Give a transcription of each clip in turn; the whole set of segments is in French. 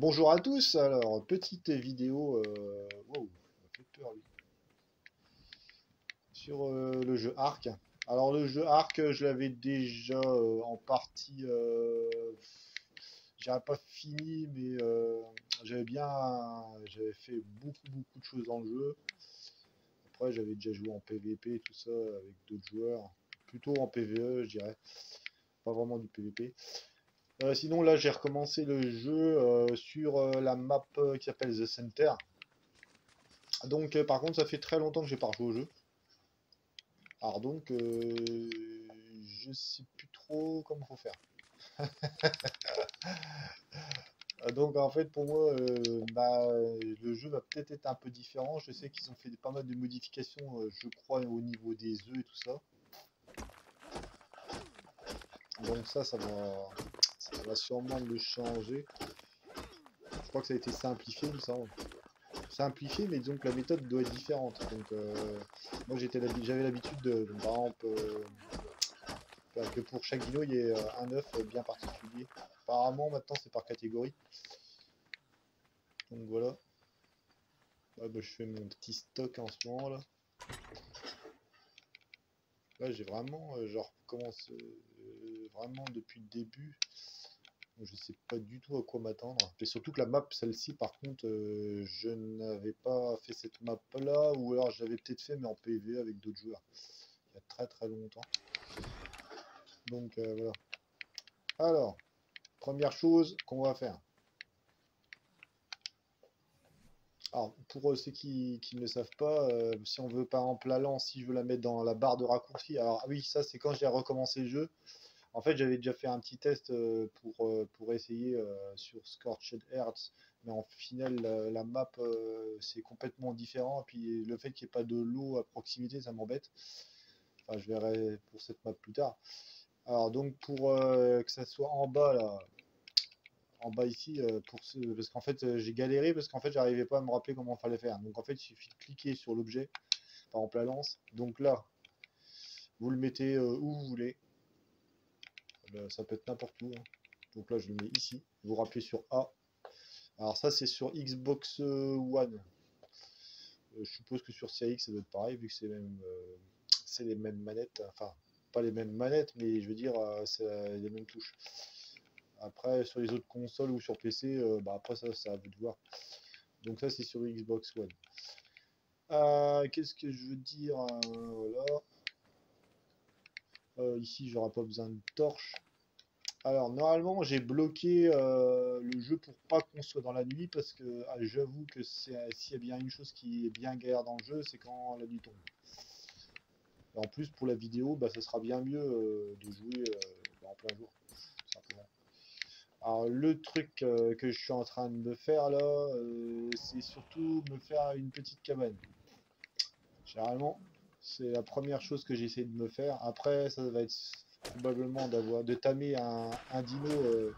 Bonjour à tous, alors petite vidéo wow, ça m'a fait peur lui. Sur le jeu Ark. Alors le jeu Ark, je l'avais déjà en partie, j'avais pas fini, mais j'avais bien, j'avais fait beaucoup de choses dans le jeu. Après j'avais déjà joué en PVP et tout ça avec d'autres joueurs, plutôt en PVE je dirais, pas vraiment du PVP. Sinon là j'ai recommencé le jeu sur la map qui s'appelle The Center. Donc par contre ça fait très longtemps que j'ai pas rejoué au jeu. Alors donc je sais plus trop comment faut faire. Donc en fait pour moi le jeu va peut-être être un peu différent. Je sais qu'ils ont fait pas mal de modifications je crois au niveau des œufs et tout ça. Donc ça va sûrement le changer. Je crois que ça a été simplifié il me semble. Simplifié, mais disons que la méthode doit être différente. Donc, moi j'avais l'habitude de, par exemple, que pour chaque dino il y ait un œuf bien particulier. Apparemment, maintenant c'est par catégorie. Donc voilà. Là, bah, je fais mon petit stock en ce moment là. Là, j'ai vraiment, genre, commence vraiment depuis le début. Donc, je sais pas du tout à quoi m'attendre. Et surtout que la map, celle-ci, par contre, je n'avais pas fait cette map là, ou alors je l'avais peut-être fait, mais en PV avec d'autres joueurs. Il y a très longtemps. Donc voilà. Alors, première chose qu'on va faire. Alors, pour ceux qui ne le savent pas, si on veut par exemple la lance, si je veux la mettre dans la barre de raccourci, alors oui, ça c'est quand j'ai recommencé le jeu. En fait, j'avais déjà fait un petit test pour essayer sur Scorched Earth, mais en final, la map c'est complètement différent. Et puis le fait qu'il n'y ait pas de l'eau à proximité, ça m'embête. Enfin, je verrai pour cette map plus tard. Alors, donc, pour que ça soit en bas là, en bas ici parce qu'en fait j'ai galéré parce qu'en fait j'arrivais pas à me rappeler comment il fallait faire. Donc en fait il suffit de cliquer sur l'objet, par exemple la lance. Donc là, vous le mettez où vous voulez. Ça peut être n'importe où, hein. Donc là je le mets ici. Vous rappelez sur A. Alors ça c'est sur Xbox One. Je suppose que sur Series X ça doit être pareil vu que c'est les mêmes manettes. Enfin pas les mêmes manettes mais je veux dire c'est les mêmes touches. Après sur les autres consoles ou sur PC, bah après ça c'est à vous de voir. Donc ça c'est sur Xbox One. Qu'est-ce que je veux dire voilà. Ici j'aurai pas besoin de torche. Alors normalement j'ai bloqué le jeu pour pas qu'on soit dans la nuit parce que j'avoue que s'il y a bien une chose qui est bien galère dans le jeu, c'est quand la nuit tombe. Et en plus pour la vidéo, bah, ça sera bien mieux de jouer en plein jour, tout simplement. Alors le truc que je suis en train de me faire là, c'est surtout me faire une petite cabane. Généralement, c'est la première chose que j'essaie de me faire. Après, ça va être probablement de tamer un dino,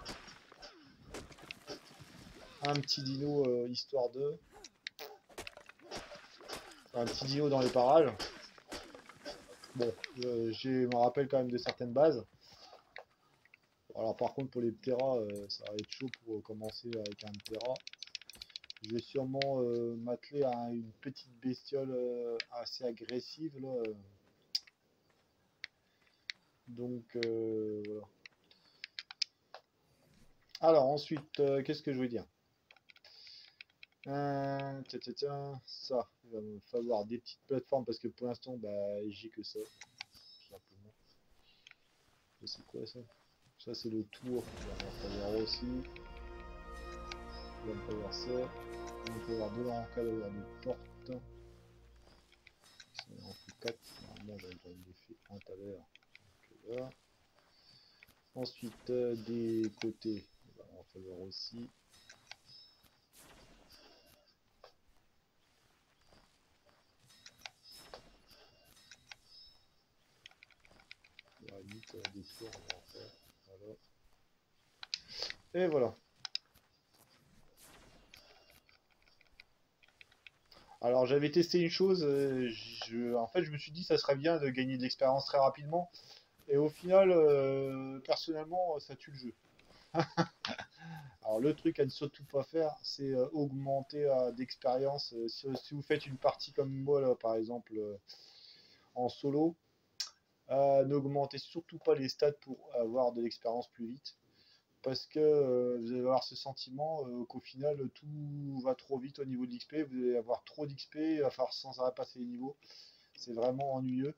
un petit dino histoire de, un petit dino dans les parages. Bon, je me rappelle quand même de certaines bases. Alors par contre pour les Ptera, ça va être chaud pour commencer avec un Ptera. Je vais sûrement m'atteler à une petite bestiole assez agressive là. Donc voilà. Alors ensuite, qu'est-ce que je veux dire? Ça, il va me falloir des petites plateformes parce que pour l'instant, bah, j'ai que ça, tout simplement. C'est quoi ça? Ça, c'est le tour. Il va me falloir aussi. Il va me falloir ça. Il va me falloir deux encadreurs de porte. Ça en fait 4. Normalement, j'avais fait un tout à l'heure. Voilà. Ensuite, des côtés, il va en falloir aussi. À la limite, des tours, on va en faire. Voilà. Et voilà. Alors j'avais testé une chose, en fait je me suis dit ça serait bien de gagner de l'expérience très rapidement, et au final personnellement ça tue le jeu. Alors Alors le truc à ne surtout pas faire, c'est augmenter d'expérience. Si vous faites une partie comme moi, là, par exemple, en solo, n'augmentez surtout pas les stats pour avoir de l'expérience plus vite. Parce que vous allez avoir ce sentiment qu'au final, tout va trop vite au niveau de l'XP. Vous allez avoir trop d'XP, il va falloir sans arrêt passer les niveaux. C'est vraiment ennuyeux.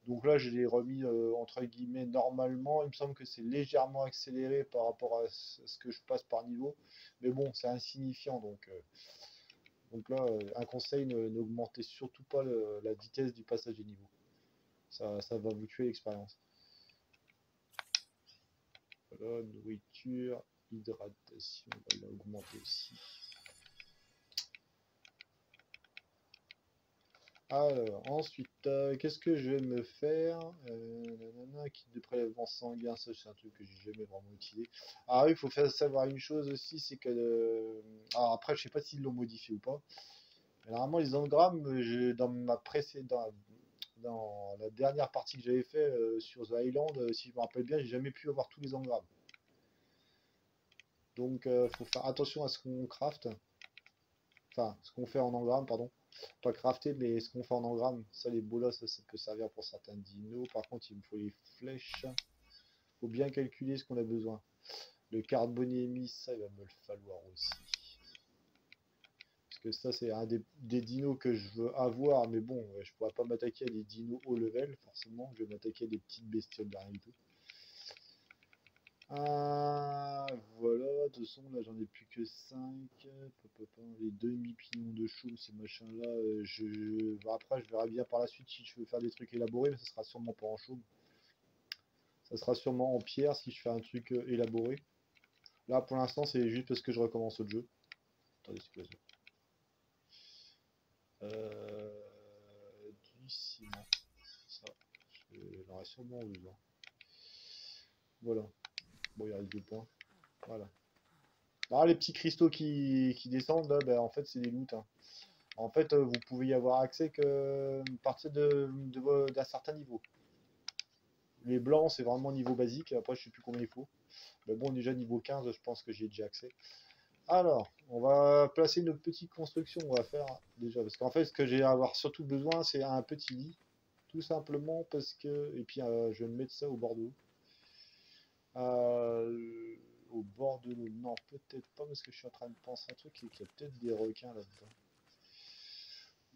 Donc là, je l'ai remis entre guillemets normalement. Il me semble que c'est légèrement accéléré par rapport à ce que je passe par niveau. Mais bon, c'est insignifiant. Donc là, un conseil, n'augmentez surtout pas la vitesse du passage des niveaux. Ça va vous tuer l'expérience. Voilà, nourriture, hydratation, on va l'augmenter aussi. Alors, ensuite, qu'est-ce que je vais me faire kit de prélèvement sanguin, ça c'est un truc que j'ai jamais vraiment utilisé. Ah oui, il faut savoir une chose aussi, c'est que... alors après, je sais pas s'ils l'ont modifié ou pas. Mais normalement, les engrammes, dans ma précédente... Dans la dernière partie que j'avais fait sur The Island, si je me rappelle bien, j'ai jamais pu avoir tous les engrammes. Donc, faut faire attention à ce qu'on craft. Enfin, ce qu'on fait en engramme, pardon. Pas crafter, mais ce qu'on fait en engramme. Ça, les bolas, ça peut servir pour certains dinos. Par contre, il me faut les flèches. Faut bien calculer ce qu'on a besoin. Le carbonémie, ça, il va me le falloir aussi. Parce que ça, c'est un des dinos que je veux avoir. Mais bon, je pourrais pas m'attaquer à des dinos haut level, forcément. Je vais m'attaquer à des petites bestioles de rien du tout. Voilà, de toute façon, là j'en ai plus que 5. Les demi-pilons de chaume, ces machins-là. Après, je verrai bien par la suite si je veux faire des trucs élaborés, mais ça sera sûrement pas en chaume. Ça sera sûrement en pierre si je fais un truc élaboré. Là, pour l'instant, c'est juste parce que je recommence le jeu. Attendez, c'est quoi ça? Du ciment. Ça, j'en aurai sûrement besoin. Voilà. Bon, il reste 2 points. Voilà. Ah, les petits cristaux qui descendent, là, ben, en fait, c'est des loots. Hein. En fait, vous pouvez y avoir accès que à partir d'un certain niveau. Les blancs, c'est vraiment niveau basique. Après, je sais plus combien il faut. Mais bon, déjà niveau 15, je pense que j'ai déjà accès. Alors, on va placer notre petite construction. On va faire déjà. Parce qu'en fait, ce que j'ai à avoir surtout besoin, c'est un petit lit. Tout simplement parce que. Et puis, je vais me mettre ça au bord de l'eau. Au bord de l'eau. Non, peut-être pas parce que je suis en train de penser à un truc et qu'il y a peut-être des requins là-dedans.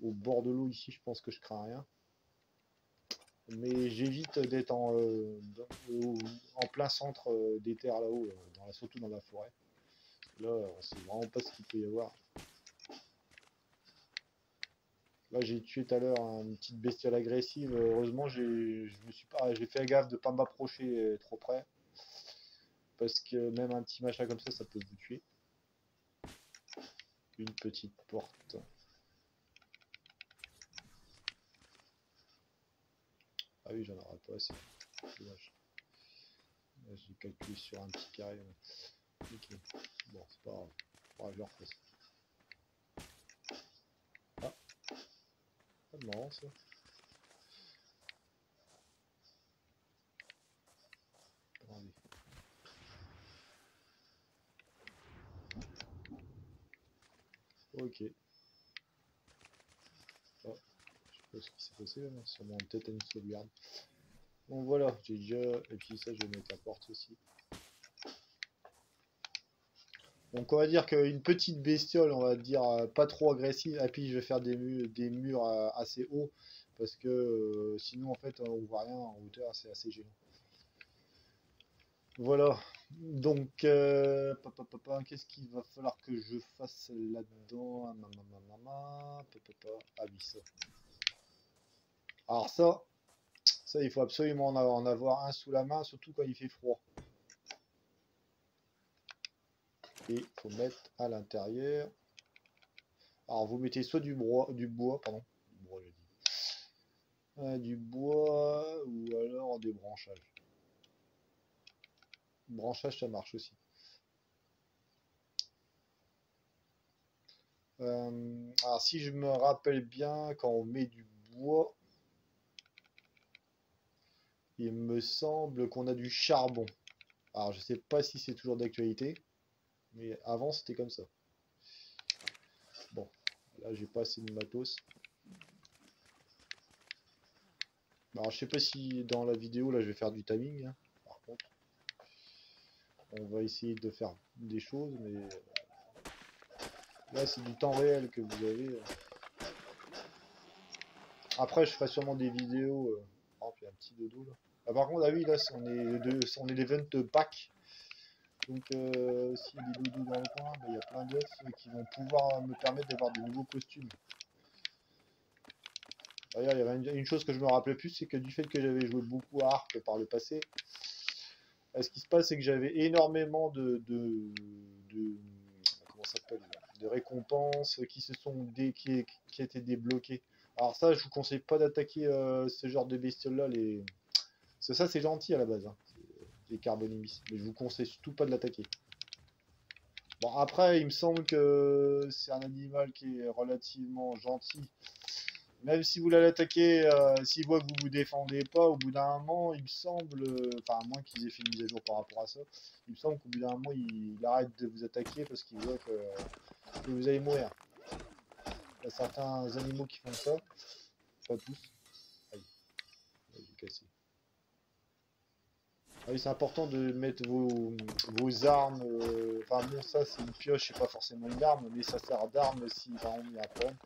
Au bord de l'eau ici, je pense que je crains rien. Mais j'évite d'être en plein centre des terres là-haut, surtout dans la forêt. Là, on sait vraiment pas ce qu'il peut y avoir. Là, j'ai tué tout à l'heure une petite bestiole agressive. Heureusement, j'ai fait gaffe de ne pas m'approcher trop près. Parce que même un petit machin comme ça peut vous tuer. Une petite porte. Ah oui, j'en aurais pas assez. Dommage. J'ai calculé sur un petit carré. Ok. Bon, c'est pas grave. Ouais, je le refais. Ah, pas marrant ça. Attendez. Ok. Ah, je sais pas ce qui s'est passé là, sûrement peut-être une sauvegarde. Bon voilà, j'ai déjà. Et puis ça, je vais mettre la porte aussi. Donc on va dire qu'une petite bestiole, on va dire pas trop agressive, et puis je vais faire des murs assez hauts, parce que sinon en fait on voit rien en hauteur, c'est assez gênant. Voilà, donc qu'est-ce qu'il va falloir que je fasse là-dedans? Ah oui, ça. Alors ça il faut absolument en avoir un sous la main, surtout quand il fait froid. Et il faut mettre à l'intérieur. Alors vous mettez soit du bois, pardon, du bois ou alors des branchages. Branchage ça marche aussi. Alors si je me rappelle bien, quand on met du bois, il me semble qu'on a du charbon. Alors je sais pas si c'est toujours d'actualité. Mais avant, c'était comme ça. Bon, là, j'ai pas assez de matos. Alors, je sais pas si dans la vidéo, là, je vais faire du timing, hein. Par contre, on va essayer de faire des choses, mais là, c'est du temps réel que vous avez. Après, je ferai sûrement des vidéos. Oh, puis il y a un petit dodo là. Ah, par contre, ah oui, là, on est l'event de Pâques. Donc, s'il y a des dodos dans le coin, bah, il y a plein d'œufs qui vont pouvoir me permettre d'avoir des nouveaux costumes. D'ailleurs, il y avait une chose que je me rappelais plus, c'est que du fait que j'avais joué beaucoup à Ark par le passé, ce qui se passe, c'est que j'avais énormément comment ça s'appelle, de récompenses qui étaient débloquées. Alors ça, je vous conseille pas d'attaquer ce genre de bestioles là. Parce que ça, c'est gentil à la base, hein, les Carbonimis. Mais je vous conseille surtout pas de l'attaquer. Bon, après, il me semble que c'est un animal qui est relativement gentil. Même si vous l'allez attaquer, s'il voit que vous vous défendez pas, au bout d'un moment, il me semble, enfin à moins qu'ils aient fait une mise à jour par rapport à ça, il me semble qu'au bout d'un moment, il arrête de vous attaquer parce qu'il voit que vous allez mourir. Il y a certains animaux qui font ça, pas tous. Aïe, j'ai cassé. Ah oui, c'est important de mettre vos armes. Enfin bon, ça c'est une pioche, c'est pas forcément une arme, mais ça sert d'arme si par exemple il y a un problème.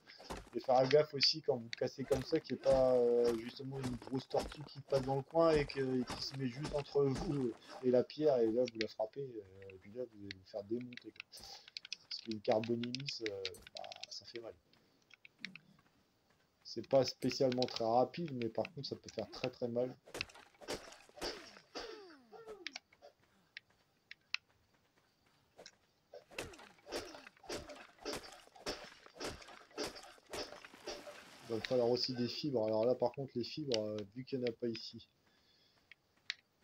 Et faire gaffe aussi quand vous cassez comme ça, qu'il n'y ait pas justement une grosse tortue qui passe dans le coin et qui se met juste entre vous et la pierre, et là vous la frappez, et puis là vous allez vous faire démonter, quoi. Parce qu'une carbonimis, bah, ça fait mal. C'est pas spécialement très rapide, mais par contre ça peut faire très très mal. Il va falloir aussi des fibres. Alors là par contre les fibres, vu qu'il n'y en a pas ici.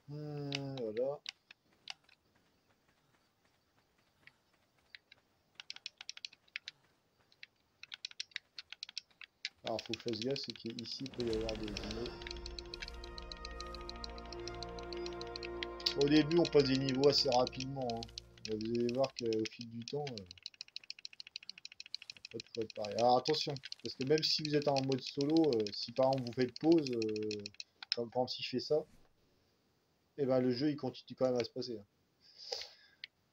Voilà. Alors faut que je fasse gaffe, c'est qu'ici il peut y avoir des dinos. Au début on passe des niveaux assez rapidement, hein. Vous allez voir qu'au fil du temps, pas de fois pareil. Alors attention, parce que même si vous êtes en mode solo, si par exemple vous faites pause, comme par exemple si je fais ça, et ben le jeu il continue quand même à se passer,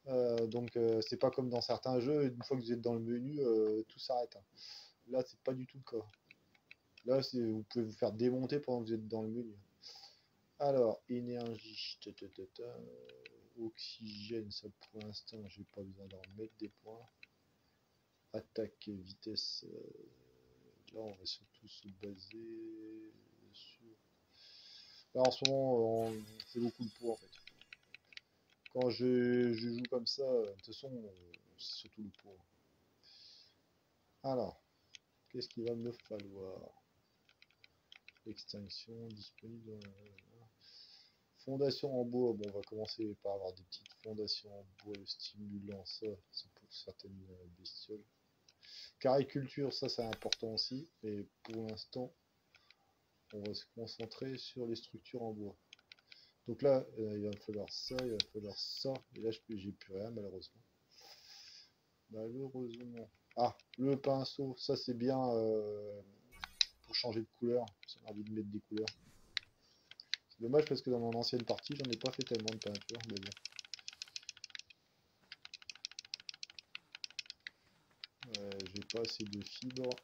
hein. Donc c'est pas comme dans certains jeux, une fois que vous êtes dans le menu, tout s'arrête, hein. Là c'est pas du tout le cas. Là vous pouvez vous faire démonter pendant que vous êtes dans le menu. Alors, énergie, oxygène, ça pour l'instant j'ai pas besoin d'en mettre des points. Attaque, vitesse, là on va surtout se baser sur... Là en ce moment on fait beaucoup de poids en fait. Quand je joue comme ça, de toute façon c'est surtout le poids. Alors, qu'est-ce qu'il va me falloir? Extinction disponible. Fondation en bois, bon on va commencer par avoir des petites fondations en bois stimulant, ça c'est pour certaines bestioles. Cariculture, ça c'est important aussi, mais pour l'instant on va se concentrer sur les structures en bois. Donc là il va me falloir ça, il va me falloir ça, et là j'ai plus rien malheureusement. Malheureusement. Ah, le pinceau, ça c'est bien pour changer de couleur, si on a envie de mettre des couleurs. C'est dommage parce que dans mon ancienne partie j'en ai pas fait tellement de peinture, mais bon. J'ai pas assez de fibres.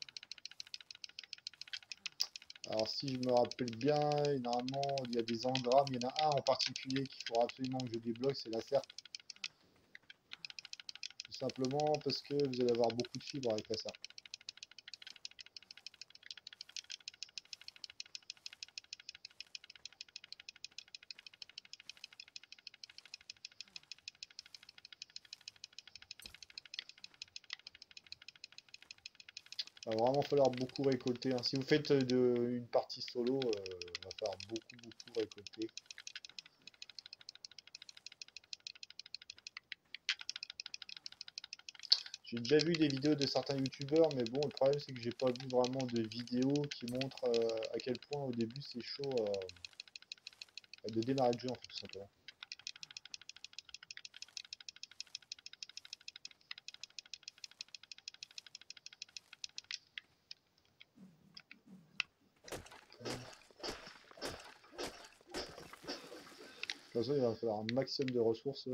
Alors si je me rappelle bien, normalement il y a des engrammes, il y en a un en particulier qu'il faut absolument que je débloque, c'est la serpe. Tout simplement parce que vous allez avoir beaucoup de fibres avec la serpe. Il va vraiment falloir beaucoup récolter, hein. Si vous faites une partie solo, il va falloir beaucoup récolter. J'ai déjà vu des vidéos de certains youtubeurs, mais bon, le problème c'est que j'ai pas vu vraiment de vidéos qui montrent à quel point au début c'est chaud de démarrer le jeu en fait, tout simplement. toute façon, il va falloir un maximum de ressources.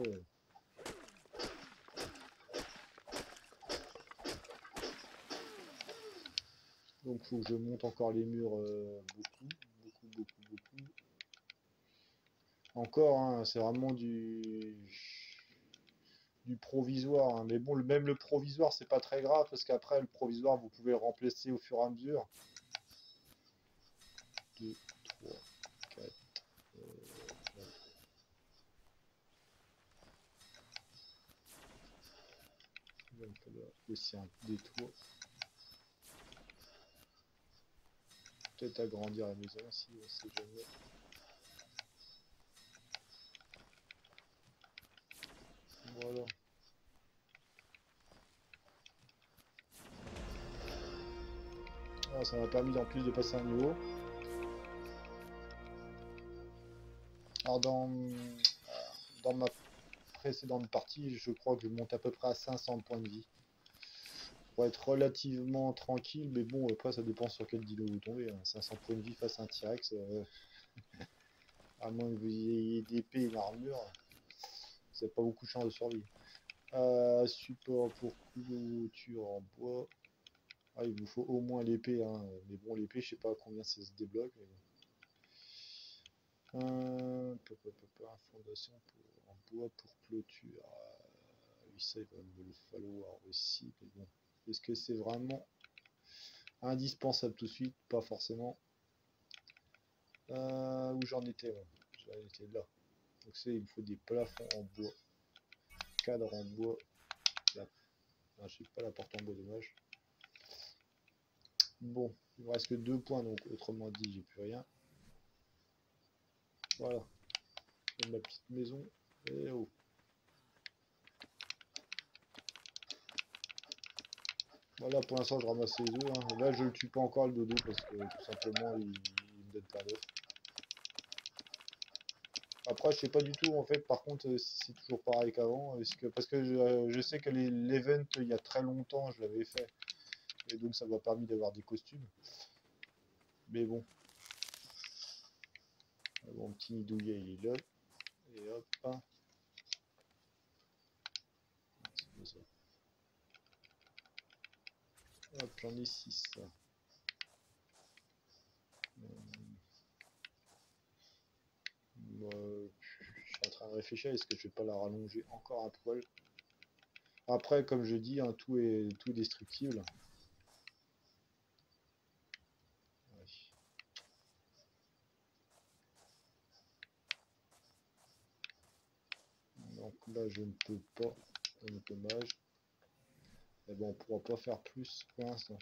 Donc, il faut que je monte encore les murs beaucoup. Encore, hein, c'est vraiment du provisoire, hein. Mais bon, même le provisoire, c'est pas très grave parce qu'après, le provisoire, vous pouvez le remplacer au fur et à mesure. 2, 3, 4. Il va me falloir aussi un détour. Peut-être agrandir la maison aussi, on sait jamais. Voilà. Ah, ça m'a permis en plus de passer un niveau. Alors dans ma précédente partie, je crois que je monte à peu près à 500 points de vie. Pour être relativement tranquille, mais bon, après ça dépend sur quel dino vous tombez. Hein. 500 points de vie face à un T-Rex, à moins que vous ayez d'épée et une armure, vous n'avez pas beaucoup de chance de survie. Support pour clôture en bois. Ah, il vous faut au moins l'épée, hein. Mais bon, l'épée, je sais pas combien ça se débloque. Mais bon. Fondation en bois pour clôture. Oui, ça, il va me le falloir aussi. Mais bon, est-ce que c'est vraiment indispensable tout de suite? Pas forcément. Où j'en étais, ouais. J'en étais là. Donc c'est, il me faut des plafonds en bois. Cadre en bois. Là. Ah, je sais pas la porte en bois, dommage. Bon, il me reste que 2 points, donc autrement dit, j'ai plus rien. Voilà. Ma petite maison. Et oh. Voilà, pour l'instant, je ramasse les œufs. Hein. Là, je le tue pas encore le dodo parce que tout simplement, il me donne pas d'œufs. Après, je sais pas du tout en fait. Par contre, si c'est toujours pareil qu'avant, parce que je sais que l'event il y a très longtemps, je l'avais fait, et donc ça m'a permis d'avoir des costumes. Mais bon, mon petit nidouillet il est là, et hop, hein. Ça. Hop, j'en ai 6. Je suis en train de réfléchir, est-ce que je vais pas la rallonger encore un poil? Après, comme je dis, hein, tout est destructible. Ouais. Donc là, je ne peux pas, c'est dommage. Mais bon, on pourra pas faire plus pour l'instant.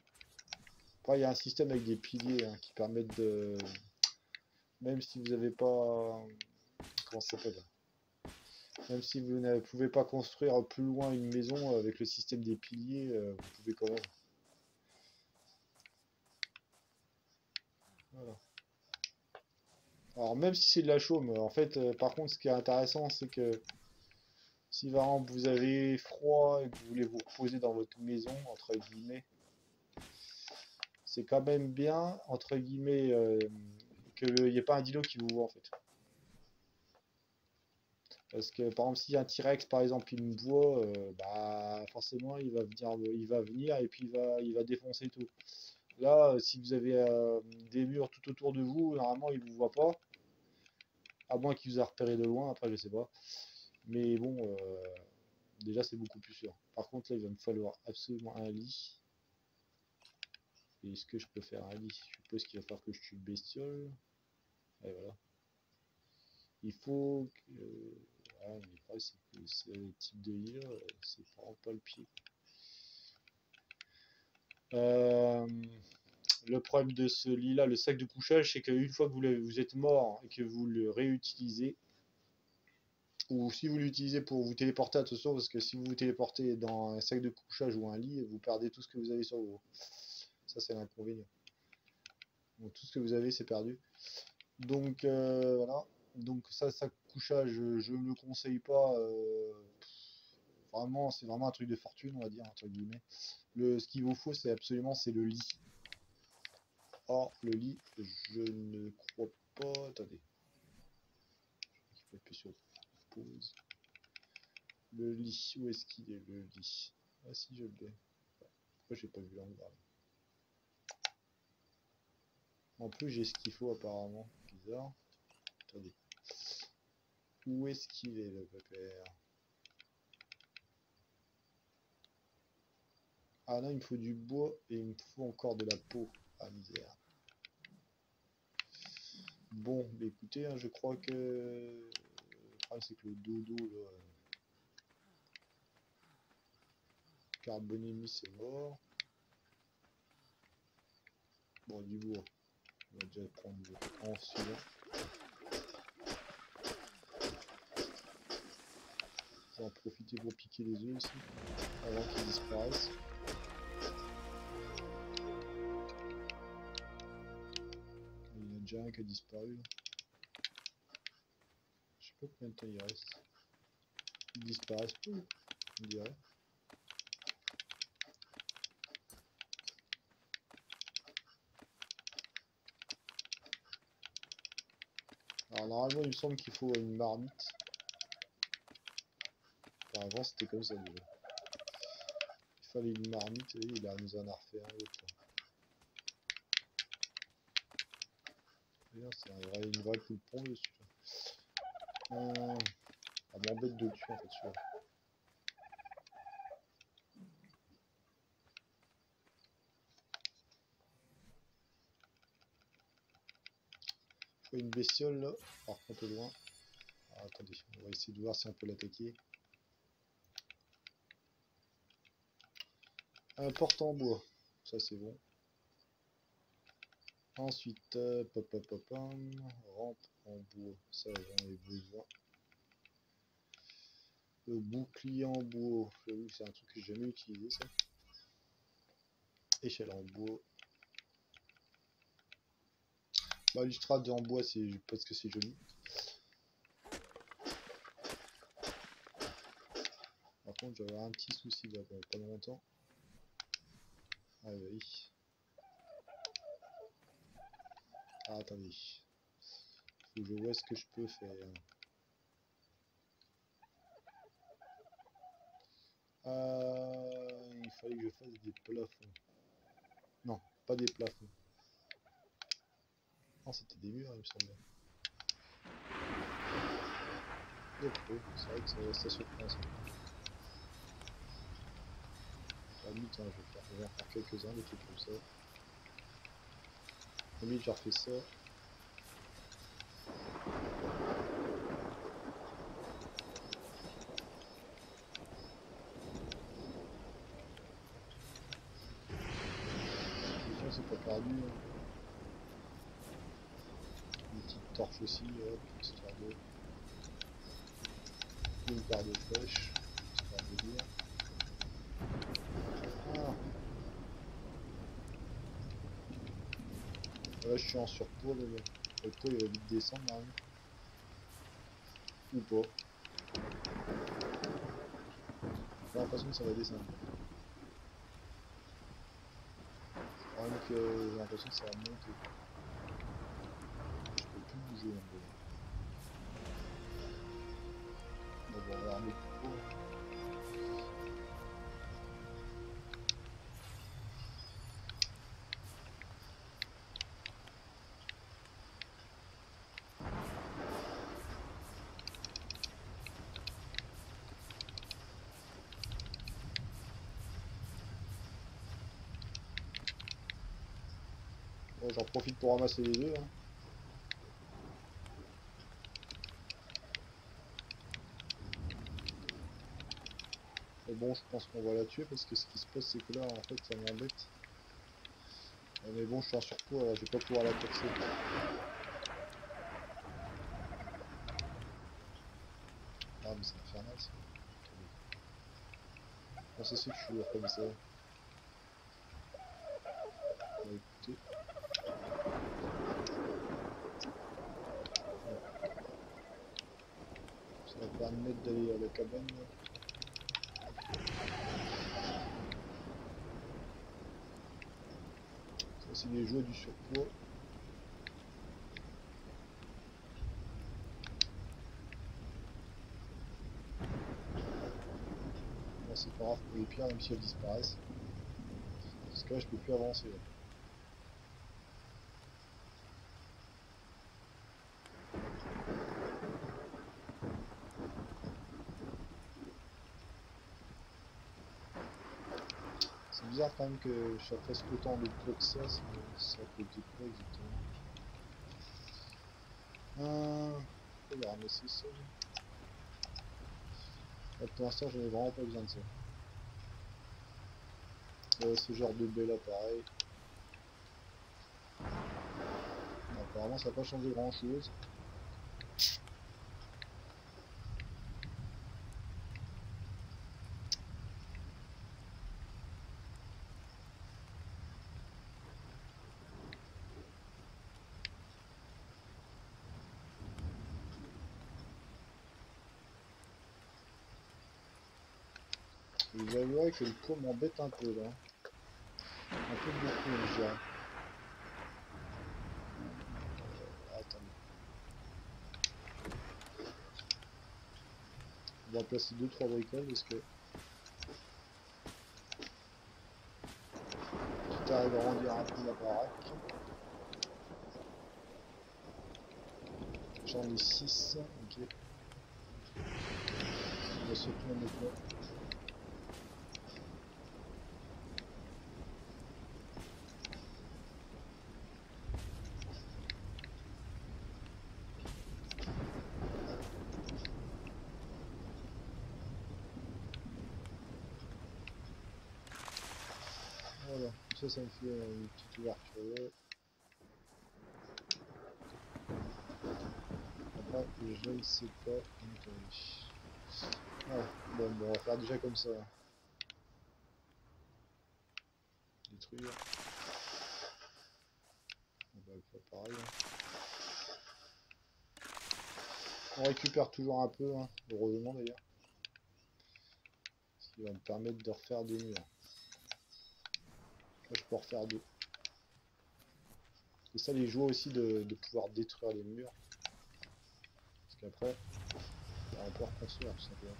Après, il y a un système avec des piliers hein, qui permettent de... Même si vous n'avez pas... Comment ça s'appelle? Même si vous ne pouvez pas construire plus loin une maison avec le système des piliers, vous pouvez quand même. Voilà. Alors même si c'est de la chaume, en fait, par contre, ce qui est intéressant, c'est que si par exemple vous avez froid et que vous voulez vous reposer dans votre maison, entre guillemets, c'est quand même bien, entre guillemets, qu'il n'y ait pas un dino qui vous voit en fait. Parce que par exemple, si un T-Rex par exemple il me voit, bah forcément il va venir et puis il va défoncer tout. Là, si vous avez des murs tout autour de vous, normalement il vous voit pas. À moins qu'il vous a repéré de loin, après je sais pas. Mais bon, déjà c'est beaucoup plus sûr. Par contre là il va me falloir absolument un lit. Est-ce que je peux faire un lit? Je suppose qu'il va falloir que je tue une bestiole. Et voilà. Il faut que... ouais, mais le c'est que ce type de lit là, c'est vraiment pas le pied. Le problème de ce lit là, le sac de couchage, c'est qu'une fois que vous êtes mort et que vous le réutilisez, ou si vous l'utilisez pour vous téléporter, attention, parce que si vous vous téléportez dans un sac de couchage ou un lit, vous perdez tout ce que vous avez sur vous. Ça, c'est l'inconvénient. Donc, tout ce que vous avez, c'est perdu. Donc, voilà. Donc, ça, sac de couchage, je ne le conseille pas. Vraiment, c'est vraiment un truc de fortune, on va dire, entre guillemets. Ce qu'il vous faut, c'est absolument, c'est le lit. Or, le lit, je ne crois pas. Attendez. Et puis sur pause. Le lit, où est-ce qu'il est le lit? Ah si, je l'ai. Pourquoi j'ai pas vu l'endroit? En plus, j'ai ce qu'il faut apparemment. Bizarre. Attendez. Où est-ce qu'il est le pépère? Ah non, il me faut du bois et il me faut encore de la peau. Ah misère. Bon, bah écoutez, hein, je crois que le problème c'est que le dodo là, carbonémie c'est mort. Bon, du bois. On va déjà prendre en suivant. On va en profiter pour piquer les œufs aussi, avant qu'ils disparaissent. Il y en a déjà un qui a disparu. Je sais pas combien de temps il reste. Ils disparaissent peu, on dirait. Alors normalement il me semble qu'il faut une marmite. Enfin, avant c'était comme ça déjà. Il fallait une marmite et il nous en a refait un autre. C'est une vraie poule dessus. Ça m'embête de le tuer en fait celui-là. Il faut une bestiole là, par contre loin. Ah, attendez, on va essayer de voir si on peut l'attaquer. Un porte en bois, ça c'est bon. Ensuite, rampe en bois, ça j'en ai besoin. Le bouclier en bois, j'avoue que c'est un truc que j'ai jamais utilisé ça. Échelle en bois. Balustrade en bois, c'est parce que c'est joli. Par contre, j'avais un petit souci là, pas longtemps. Ah oui. Ah, attendez. Faut que je vois ce que je peux faire. Il fallait que je fasse des plafonds. Non, pas des plafonds. Non, c'était des murs, il me semblait. C'est vrai que ça surprend ça. À la limite, hein, je vais en faire quelques-uns, des trucs comme ça. À la limite, j'ai refait ça. C'est pas perdu. Hein. Une petite torche aussi, hop, histoire de. Une paire de flèches, histoire de dire. Ah. Là, je suis en surpoids, mais bon. Le poids, il va vite descendre, là. Ou pas. J'ai l'impression que ça va descendre. Alors que j'ai l'impression que ça va monter. Je peux plus bouger un peu. Bon, on va remettre plus haut. Bon, j'en profite pour ramasser les œufs. Hein. Mais bon, je pense qu'on va la tuer parce que ce qui se passe, c'est que là, en fait, ça m'embête. Mais bon, je suis en surpoids, là, je vais pas pouvoir la percer. Ah, mais c'est infernal ça. Bon, c'est sûr que je suis lourd comme ça. Bah écoutez. Ça va permettre d'aller à la cabane. Ça, c'est les jouets du surpoids. pas grave pour les pierres, même si elles disparaissent. Parce que là, je peux plus avancer. Là. C'est bizarre quand même que je fasse autant de poids que ça peut être quoi exactement. Je vais ramasser ça. Là, pour l'instant, j'en ai vraiment pas besoin de ça. Ce genre de baie là, pareil. Apparemment, ça n'a pas changé grand chose. Vous avouerez que le pot m'embête un peu là. Un peu beaucoup, je dirais. Attendez. On va placer 2-3 bricoles parce que quitte à agrandir un peu la baraque. J'en ai 6, ok. On va surtout en mettre là. Voilà, ça me fait une petite ouverture là. Après, je ne sais pas. Ouais, bon, on va faire déjà comme ça. Détruire. On va faire pareil. On récupère toujours un peu, hein, heureusement d'ailleurs. Ce qui va me permettre de refaire des murs. Là, je peux refaire deux. Et ça, les joies aussi de pouvoir détruire les murs. Parce qu'après, on peut reconstruire tout simplement.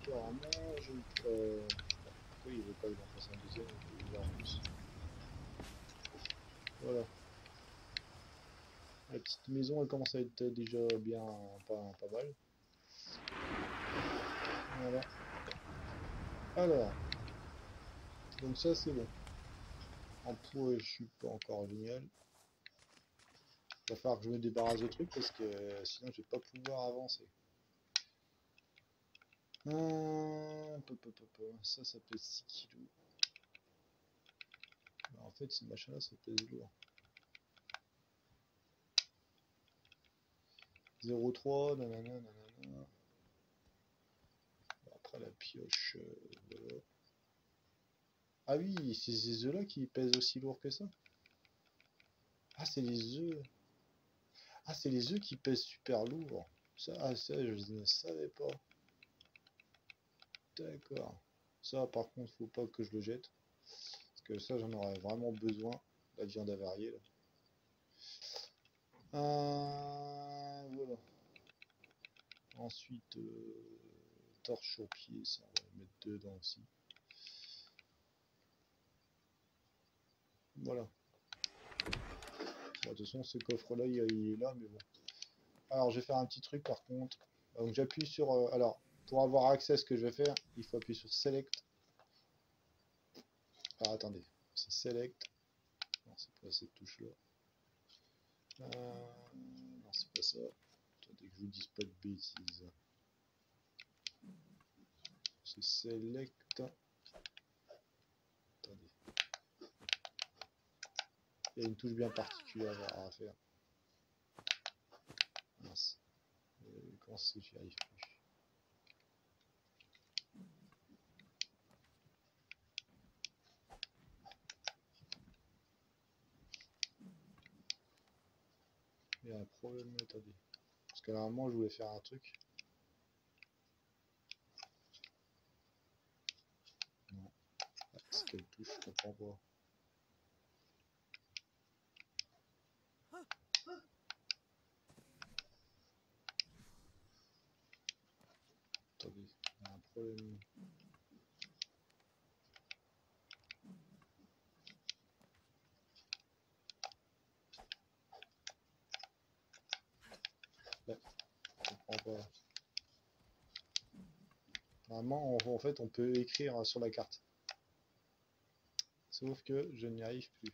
Apparemment, je pourquoi il veut pas que j'en fasse un deuxième? Il veut en plus. Voilà. La petite maison, elle commence à être déjà bien pas mal. Voilà. Alors, donc ça c'est bon. En pot, je suis pas encore génial. Il va falloir que je me débarrasse de trucs parce que sinon je vais pas pouvoir avancer. Ça pèse 6 kilos. En fait, ces machins-là, ça pèse lourd. 0,3, nanana, nanana. Après la pioche, voilà. Ah oui, c'est ces œufs-là qui pèsent aussi lourd que ça. Ah, c'est les œufs. Ah, c'est les œufs qui pèsent super lourd. Ça, je ne savais pas. D'accord. Ça, par contre, faut pas que je le jette. Parce que ça, j'en aurais vraiment besoin. La viande avariée, là. Voilà. Ensuite, torche au pied, ça, on va le mettre dedans aussi. Voilà. Bon, de toute façon, ce coffre-là, il est là, mais bon. Alors, je vais faire un petit truc, par contre. Donc, j'appuie sur... alors, pour avoir accès à ce que je vais faire, il faut appuyer sur Select. Alors, attendez. C'est Select. Non, c'est pas cette touche-là. Non, c'est pas ça. Attendez que je vous dise pas de bêtises. C'est Select. Attendez. Il y a une touche bien particulière à faire. Mince. Comment c'est que j'y arrive plus? Il y a un problème, attendez. Parce que normalement, je voulais faire un truc. Non. Ah, c'est quelle touche? Je comprends pas. Attendez, il y a un problème. Ouais, je comprends pas. Normalement, en fait, on peut écrire sur la carte. Sauf que je n'y arrive plus.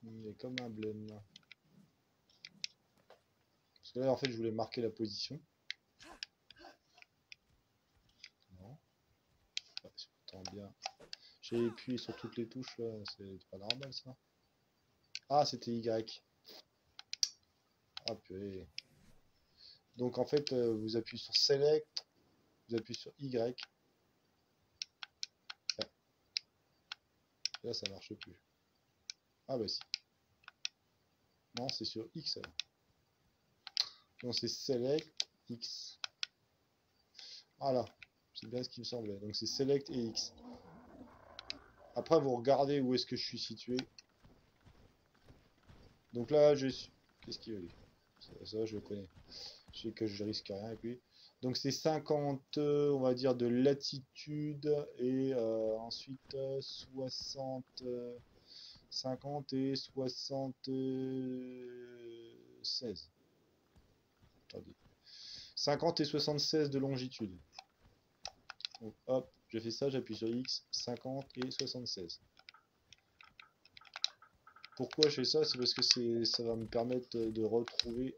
Il est comme un blême là. Parce que là, en fait, je voulais marquer la position. Non. Ouais, c'est pourtant bien. J'ai appuyé sur toutes les touches là, c'est pas normal ça. Ah, c'était Y. Ah, purée. Donc en fait, vous appuyez sur Select, vous appuyez sur Y. Ah, là, ça marche plus. Ah bah si. Non, c'est sur X alors. Donc c'est Select X. Voilà, c'est bien ce qui me semblait. Donc c'est Select et X. Après, vous regardez où est-ce que je suis situé. Donc là, je suis... Qu'est-ce qu'il veut dire? Ça, je le connais. Je sais que je risque rien avec lui. Donc c'est 50, on va dire, de latitude et ensuite 60, 50 et 76. Attendez. 50 et 76 de longitude. Donc hop, je fais ça, j'appuie sur X, 50 et 76. Pourquoi je fais ça? C'est parce que ça va me permettre de retrouver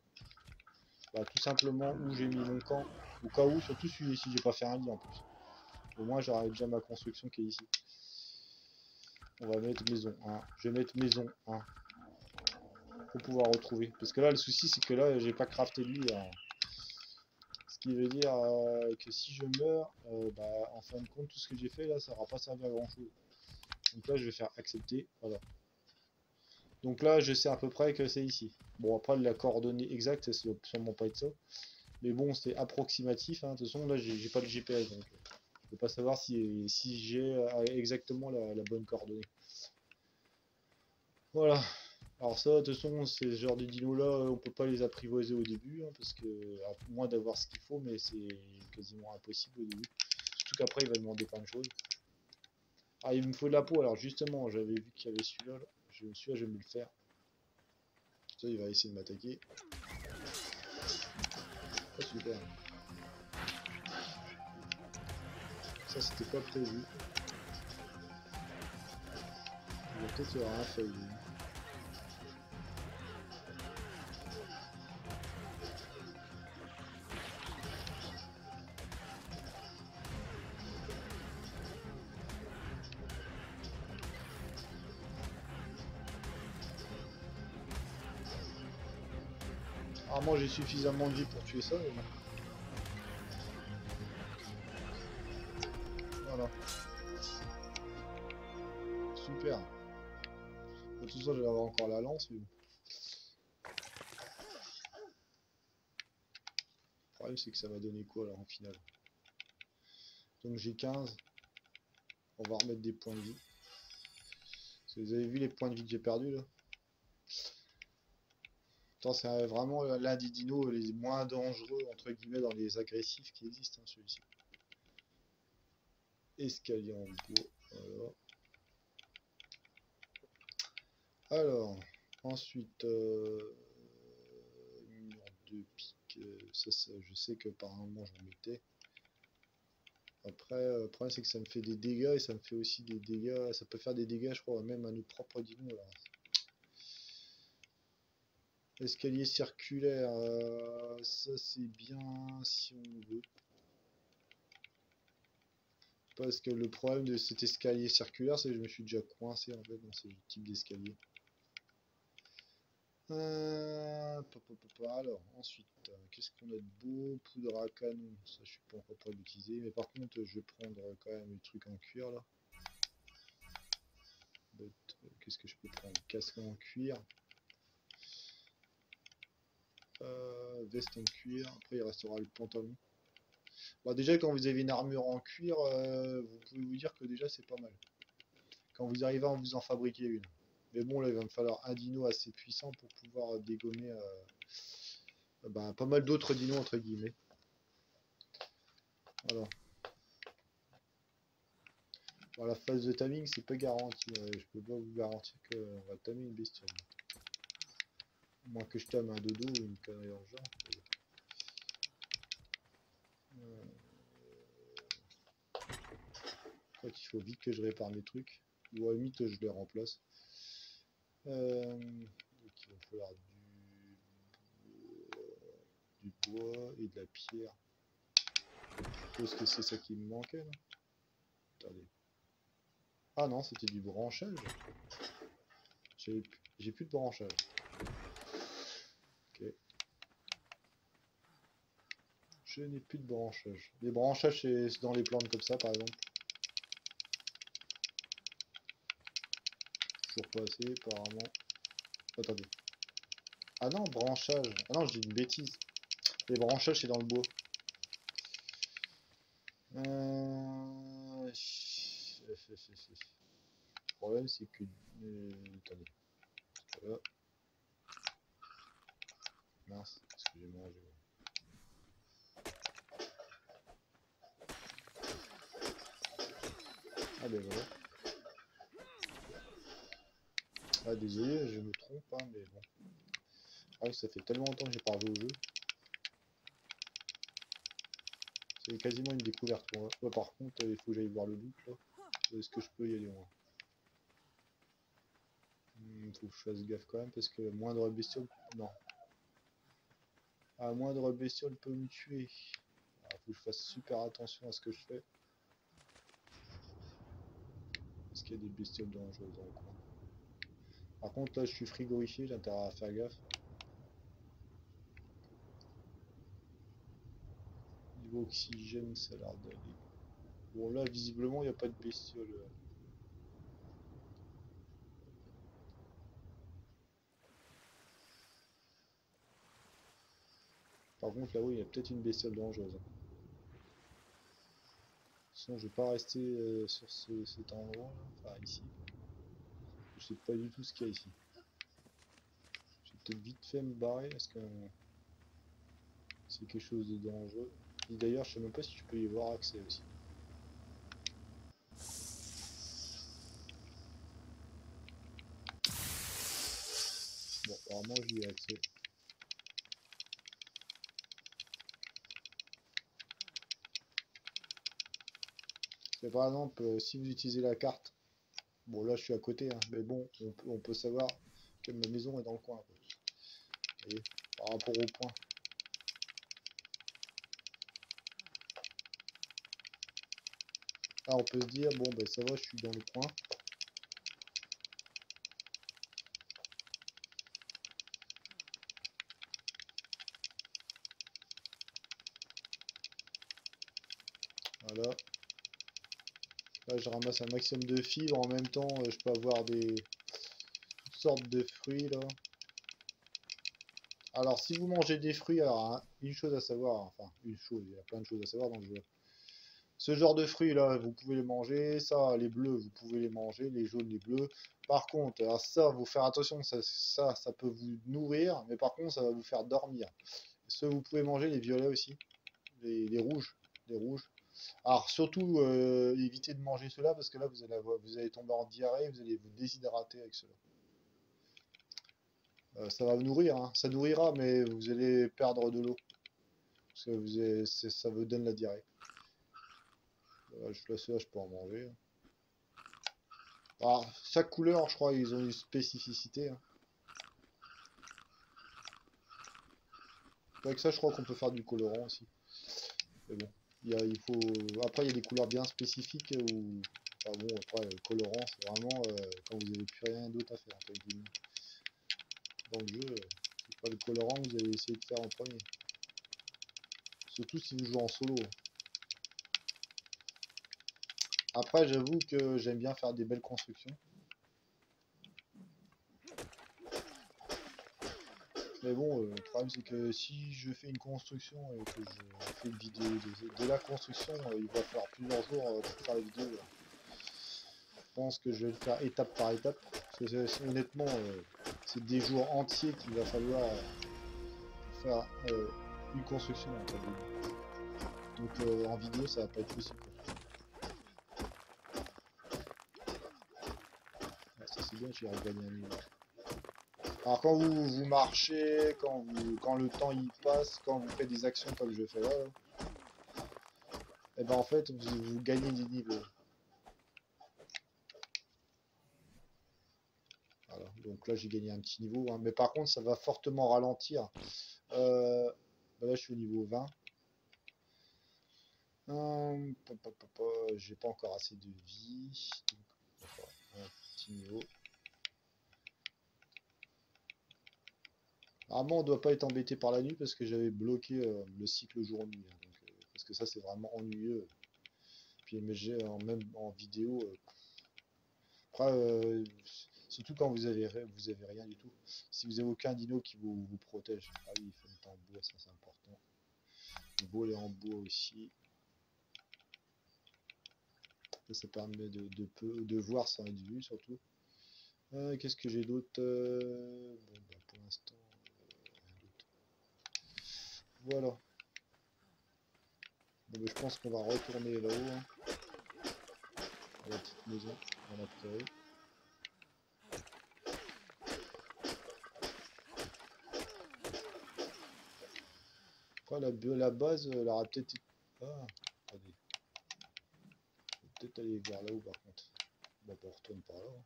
tout simplement où j'ai mis mon camp. Au cas où, surtout si j'ai pas fait un lit en plus. Au moins j'aurai déjà ma construction qui est ici. On va mettre maison 1. Je vais mettre maison 1. Pour pouvoir retrouver. Parce que là, le souci, c'est que là, j'ai pas crafté de lit. Hein. Ce qui veut dire que si je meurs, en fin de compte, tout ce que j'ai fait là, ça n'aura pas servi à grand chose. Donc là, je vais faire accepter. Voilà. Donc là, je sais à peu près que c'est ici. Bon, après, la coordonnée exacte, ça doit sûrement pas être ça. Mais bon, c'est approximatif. Hein. De toute façon, là, j'ai pas de GPS. Donc, je peux pas savoir si j'ai exactement la bonne coordonnée. Voilà. Alors ça, de toute façon, ces genres de dinos là, on peut pas les apprivoiser au début, hein, parce que, à moins d'avoir ce qu'il faut, mais c'est quasiment impossible au début. Surtout qu'après, il va demander plein de choses. Ah, il me faut de la peau, alors justement, j'avais vu qu'il y avait celui-là, là. Celui-là, je vais me le faire. Ça, il va essayer de m'attaquer. Oh, super. Ça, c'était pas prévu. Il va peut-être y avoir un fail. Rarement j'ai suffisamment de vie pour tuer ça, mais bon. Voilà. Super. De toute façon, je vais avoir encore la lance, mais bon. Le problème, c'est que ça va donner quoi, alors, en finale? Donc j'ai 15. On va remettre des points de vie. Parce que vous avez vu les points de vie que j'ai perdus, là? C'est vraiment l'un des dinos les moins dangereux, entre guillemets, dans les agressifs qui existent, hein, celui-ci. Escalier en bois, voilà. Alors, ensuite, mur de pique, ça, je sais que par un moment j'en mettais. Après, le problème c'est que ça me fait des dégâts et ça me fait aussi des dégâts, ça peut faire des dégâts, je crois, même à nos propres dinos. Là. Escalier circulaire, ça c'est bien si on veut. Parce que le problème de cet escalier circulaire, c'est que je me suis déjà coincé en fait dans ce type d'escalier. Alors, ensuite, qu'est-ce qu'on a de beau? Poudre à canon, ça je suis pas encore prêt d'utiliser. Mais par contre, je vais prendre quand même le truc en cuir là. Qu'est-ce que je peux prendre? Casque en cuir. Veste en cuir. Après, il restera le pantalon. Bon, déjà, quand vous avez une armure en cuir, vous pouvez vous dire que déjà c'est pas mal. Quand vous arrivez à vous en fabriquer une. Mais bon, là, il va me falloir un dino assez puissant pour pouvoir dégommer Bah, pas mal d'autres dinos entre guillemets. Voilà. Bon, la phase de timing, c'est pas garanti. Je peux pas vous garantir qu'on va tamer une bestiole. À moins que je tame un dodo ou une connerie dans le genre. Je crois qu'il faut vite que je répare mes trucs. Ou à la limite, je les remplace. Donc il va falloir du bois et de la pierre. Je suppose que c'est ça qui me manquait là. Attendez. Ah non, c'était du branchage. J'ai plus de branchage. Ok. Je n'ai plus de branchage. Les branchages, c'est dans les plantes comme ça, par exemple. Toujours pas assez, apparemment. Attendez. Ah non, branchage. Ah non, je dis une bêtise. Les branchages, c'est dans le bois. Le problème, c'est que... attendez. Voilà. Mince, ce que j'ai mangé. Ah ben voilà. Ah désolé, je me trompe, hein, mais bon. Ah oui, ça fait tellement longtemps que j'ai pas joué au jeu. C'est quasiment une découverte pour moi. Ouais, par contre, il faut que j'aille voir le loot là. Est-ce que je peux y aller moi? Faut que je fasse gaffe quand même parce que moindre bestiole... Non. Ah, moindre bestiole peut me tuer. Il faut que je fasse super attention à ce que je fais. Parce qu'il y a des bestioles dangereuses dans le coin. Par contre là je suis frigorifié, j'ai intérêt à faire gaffe. Niveau oxygène ça a l'air d'aller. Bon là visiblement il n'y a pas de bestioles. Par contre là-haut il y a peut-être une bestiole dangereuse. Sinon je vais pas rester sur cet endroit là, enfin ici. Je sais pas du tout ce qu'il y a ici. Je vais peut-être vite fait me barrer parce que c'est quelque chose de dangereux. Et d'ailleurs je sais même pas si tu peux y avoir accès aussi. Bon apparemment j'y ai accès. Mais par exemple si vous utilisez la carte, bon là je suis à côté hein, mais bon on peut savoir que ma maison est dans le coin. Vous voyez, par rapport au point. Là on peut se dire bon ben ça va je suis dans le coin. Voilà. Là je ramasse un maximum de fibres, en même temps je peux avoir toutes sortes de fruits là. Alors si vous mangez des fruits, alors hein, une chose à savoir, enfin une chose, il y a plein de choses à savoir dans le jeu. Ce genre de fruits là, vous pouvez les manger, ça, les bleus, vous pouvez les manger, les jaunes, les bleus. Par contre, alors ça, vous faire attention, ça peut vous nourrir, mais par contre, ça va vous faire dormir. Ce vous pouvez manger, les violets aussi, les rouges, les rouges. Alors surtout, évitez de manger cela parce que là, vous allez tomber en diarrhée, vous allez vous déshydrater avec cela. Ça va vous nourrir, hein. Ça nourrira, mais vous allez perdre de l'eau. Parce que ça vous donne la diarrhée. Cela, je peux en manger. Alors, chaque couleur, je crois, ils ont une spécificité. Hein. Avec ça, je crois qu'on peut faire du colorant aussi. Mais bon, il faut... Après, il y a des couleurs bien spécifiques où... Enfin bon, après, le colorant, c'est vraiment quand vous n'avez plus rien d'autre à faire. Dans le jeu, c'est pas le colorant que vous allez essayer de faire en premier. Surtout si vous jouez en solo. Après, j'avoue que j'aime bien faire des belles constructions. Mais bon, le problème c'est que si je fais une construction et que je fais une vidéo de la construction, il va falloir plusieurs jours pour faire la vidéo. Là. Je pense que je vais le faire étape par étape. Parce que honnêtement, c'est des jours entiers qu'il va falloir faire une construction en fait. Donc en vidéo ça va pas être possible. Ah, ça c'est bien, j'ai regagné un niveau. Alors quand vous marchez, quand le temps il passe, quand vous faites des actions comme je fais là, et ben en fait vous gagnez des niveaux. Voilà, donc là j'ai gagné un petit niveau, hein. Mais par contre ça va fortement ralentir. Bah là je suis au niveau 20. J'ai pas encore assez de vie. Donc, un petit niveau. Normalement on doit pas être embêté par la nuit parce que j'avais bloqué le cycle jour-nuit, hein. Donc, parce que ça c'est vraiment ennuyeux. Puis mais j'ai même en vidéo. Après, surtout quand vous avez rien du tout. Si vous avez aucun dino qui vous protège. Ah oui, il faut mettre en bois, ça c'est important. Le bois est en bois aussi. Ça permet de voir sans être vu surtout. Qu'est-ce que j'ai d'autre? Bon, bah, pour l'instant, rien d'autre. Voilà. Bon, bah, je pense qu'on va retourner là-haut, hein, à la petite maison dans la prairie. Après, la base, elle aura peut-être... Ah, attendez. Peut-être aller vers là-haut par contre. Bon, bah, on retourne par là, hein.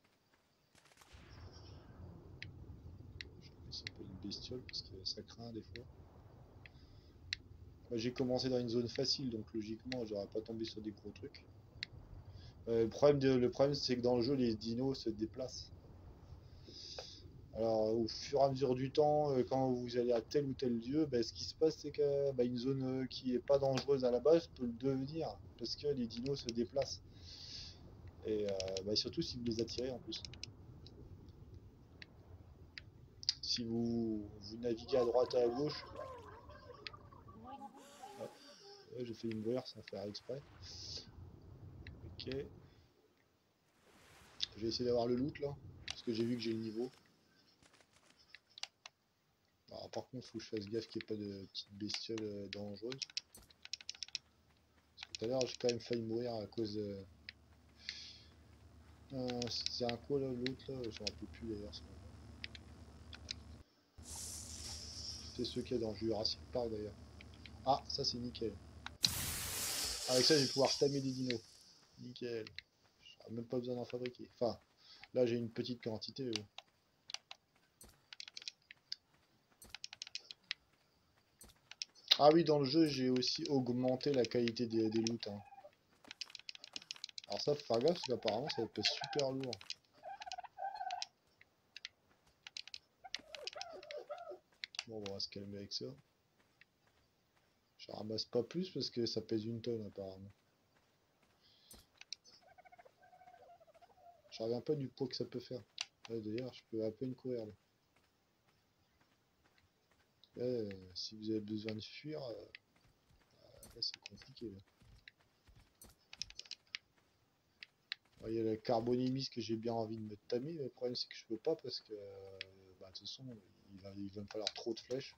C'est pas une bestiole parce que ça craint des fois. Moi, j'ai commencé dans une zone facile, donc logiquement, j'aurais pas tombé sur des gros trucs. Le problème c'est que dans le jeu, les dinos se déplacent. Alors, au fur et à mesure du temps, quand vous allez à tel ou tel lieu, ce qui se passe, c'est que une zone qui est pas dangereuse à la base peut le devenir parce que les dinos se déplacent. Et surtout si vous les attirez en plus. Si vous naviguez à droite et à gauche, ouais, j'ai fait une mourir sans faire exprès. Ok. Je vais essayer d'avoir le loot là, parce que j'ai vu que j'ai le niveau. Alors, par contre, faut que je fasse gaffe qu'il n'y ait pas de petites bestioles dangereuses. Parce que tout à l'heure, j'ai quand même failli mourir à cause de... c'est un quoi là, l'autre là? Je ne me rappelle plus d'ailleurs. C'est ce qu'il y a dans Jurassic Park d'ailleurs. Ah, ça c'est nickel. Avec ça, je vais pouvoir tamer des dinos. Nickel. J'aurai même pas besoin d'en fabriquer. Enfin, là j'ai une petite quantité. Ah oui, dans le jeu, j'ai aussi augmenté la qualité des loots, hein. Alors ça, faut faire gaffe, parce qu'apparemment, ça pèse super lourd. Bon, on va se calmer avec ça. Je ramasse pas plus parce que ça pèse une tonne, apparemment. Je reviens pas du poids que ça peut faire. Ouais, d'ailleurs, je peux à peine courir là. Si vous avez besoin de fuir, là, c'est compliqué là. Il y a la carbonémise que j'ai bien envie de me tamer, mais le problème c'est que je peux pas parce que de toute façon il va me falloir trop de flèches.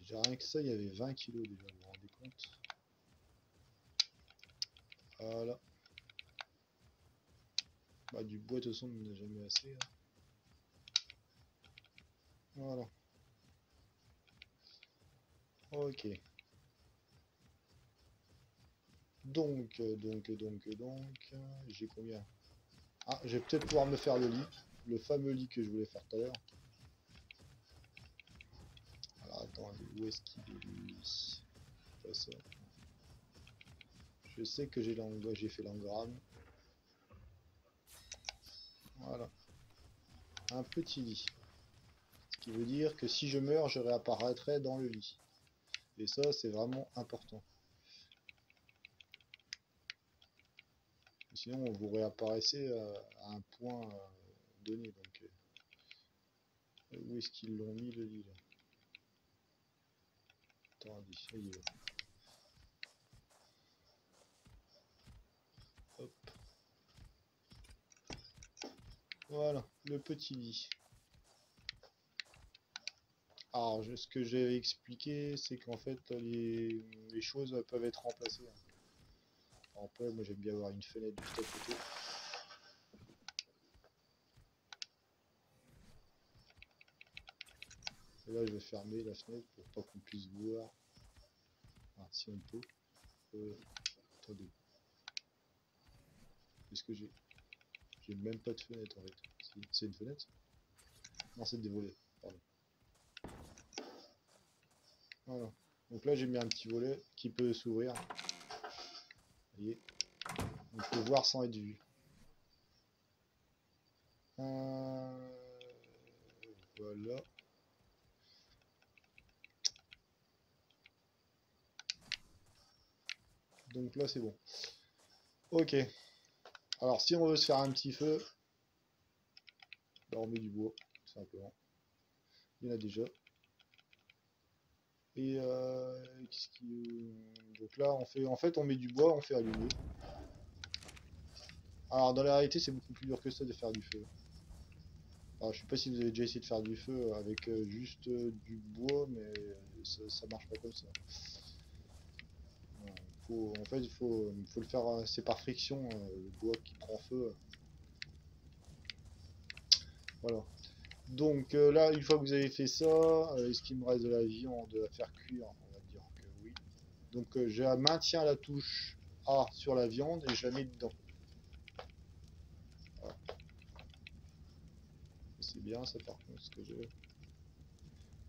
Déjà rien que ça, il y avait 20 kilos déjà, vous vous rendez compte? Voilà. Du bois de toute façon on n'en a jamais assez, hein. Voilà. Ok. Donc, j'ai combien? Ah, je vais peut-être pouvoir me faire le lit. Le fameux lit que je voulais faire tout à l'heure. Alors attendez, où est-ce qu'il est le lit? Pas ça. Je sais que j'ai fait l'engramme. Voilà. Un petit lit. Ce qui veut dire que si je meurs, je réapparaîtrai dans le lit. Et ça, c'est vraiment important. Sinon, vous réapparaissez à un point donné. Donc, où est-ce qu'ils l'ont mis le lit là? Attendez, il est là. Hop. Voilà, le petit lit. Alors, ce que j'ai expliqué, c'est qu'en fait, les choses peuvent être remplacées, hein. Après, moi j'aime bien avoir une fenêtre juste à côté. Et là, je vais fermer la fenêtre pour pas qu'on puisse voir. Ah, si on peut. Attendez. Qu'est-ce que j'ai? J'ai même pas de fenêtre en fait. Si, c'est une fenêtre? Non, c'est des volets. Pardon. Voilà. Donc là, j'ai mis un petit volet qui peut s'ouvrir. Vous voyez? On peut voir sans être vu. Voilà. Donc là, c'est bon. Ok. Alors, si on veut se faire un petit feu, là, on met du bois, tout simplement. Il y en a déjà. Et qu'est-ce qui... Donc là, on fait, en fait, on met du bois, on fait allumer. Alors, dans la réalité, c'est beaucoup plus dur que ça de faire du feu. Alors, je sais pas si vous avez déjà essayé de faire du feu avec juste du bois, mais ça marche pas comme ça. En fait, faut le faire, c'est par friction, le bois qui prend feu. Voilà. Donc là, une fois que vous avez fait ça, est-ce qu'il me reste de la viande à faire cuire? On va dire que oui. Donc je maintiens la touche A sur la viande et je la mets dedans. Voilà. C'est bien ça par contre, ce que j'ai.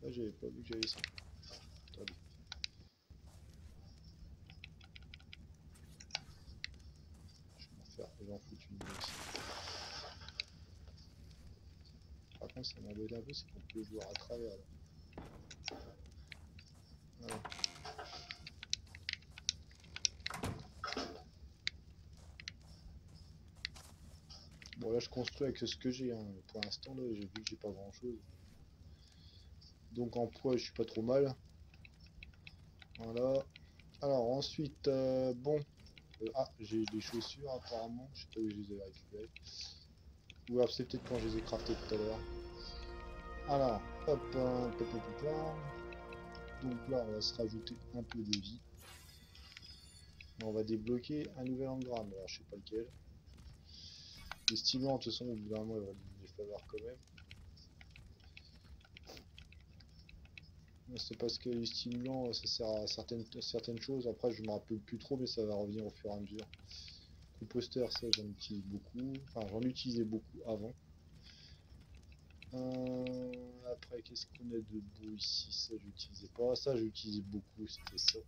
Là, j'avais pas vu que j'avais ça. Attendez. Je vais en foutre une aussi. Par contre, ça m'embête un peu, c'est qu'on peut voir à travers là. Voilà. Bon là je construis avec ce que j'ai, hein. Pour l'instant là j'ai vu que j'ai pas grand chose. Donc en poids je suis pas trop mal. Voilà. Alors ensuite bon. Ah j'ai des chaussures apparemment. Je sais pas où je les ai récupérées. Ou alors c'est peut-être quand je les ai craftées tout à l'heure. Alors hop, hop, hop, hop, hop. Donc là on va se rajouter un peu de vie. On va débloquer un nouvel engramme. Alors je sais pas lequel. Les stimulants de toute façon au bout d'un moment il va les falloir quand même. C'est parce que les stimulants, ça sert à certaines choses. Après, je me rappelle plus trop, mais ça va revenir au fur et à mesure. Composteur, ça, j'en utilise beaucoup. Enfin, j'en utilisais beaucoup avant. Après, qu'est-ce qu'on a de beau ici? Ça, j'utilisais pas. Ça, j'utilisais beaucoup, c'était ça.